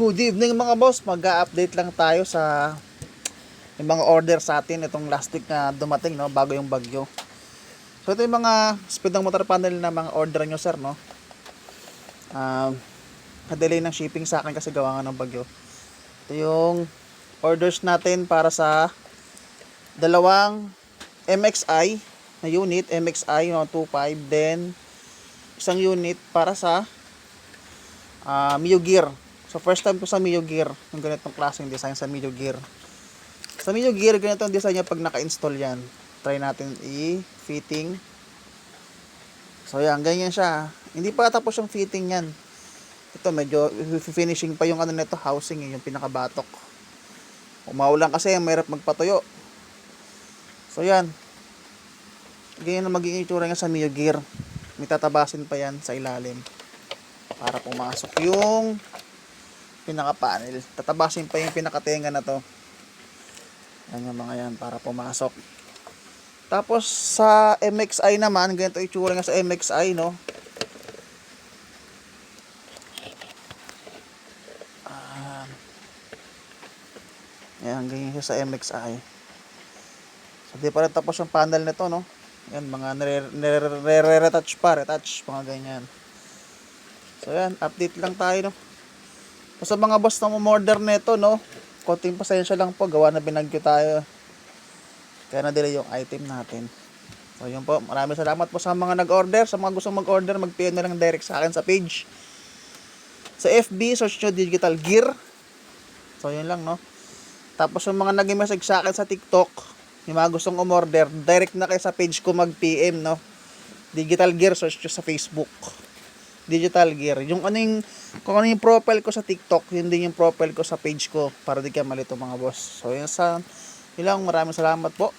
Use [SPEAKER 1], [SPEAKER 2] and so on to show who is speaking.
[SPEAKER 1] Good evening mga boss, mag-update lang tayo sa yung mga order sa atin itong last week na dumating, no, bago yung bagyo. So ito yung mga speed ng motor panel na mga order nyo sir, no. Na-delay ng shipping sa akin kasi gawa nga ng bagyo. Ito yung orders natin para sa dalawang MXI na unit, MXI 125, then isang unit para sa Mio Gear. So first time ko sa Mio Gear, yung ganitong klaseng design sa Mio Gear. Sa Mio Gear, ganito ang design niya pag naka-install yan. Try natin i-fitting. So yan, ganyan siya. Hindi pa tapos yung fitting yan. Ito medyo finishing pa yung ano nito, housing, yung pinakabatok. Umaulan kasi, mahirap magpatuyo. So yan. Ganyan na magiging itsura niya sa Mio Gear. May tatabasin pa yan sa ilalim para pumasok yung pinaka-panel. Tatabasin pa yung pinaka-tenga na to. Yan yung mga yan para pumasok. Tapos sa MXI naman, ganito itsura nga sa MXI, no. Yan, ganyan siya sa MXI. So di pa rin tapos yung panel nito, no. Yan, mga nire-retouch pa, retouch, mga ganyan. So yan, update lang tayo, no. So, sa mga boss na umorder nito, no, konting pasensya lang po, gawa na binagyo tayo. Kaya na-delay yung item natin. So yun po, maraming salamat po sa mga nag-order. Sa mga gustong mag-order, mag-PM na lang direct sa akin sa page. Sa FB, search nyo Digital Gear. So yun lang, no. Tapos yung mga nag-message sa akin sa TikTok, yung mga gustong umorder, direct na kayo sa page ko mag-PM, no. Digital Gear, search nyo sa Facebook. Digital Gear. Yung ano yung, kung ano yung profile ko sa TikTok, yun din yung profile ko sa page ko para di kayo malito mga boss. So yun lang, maraming salamat po.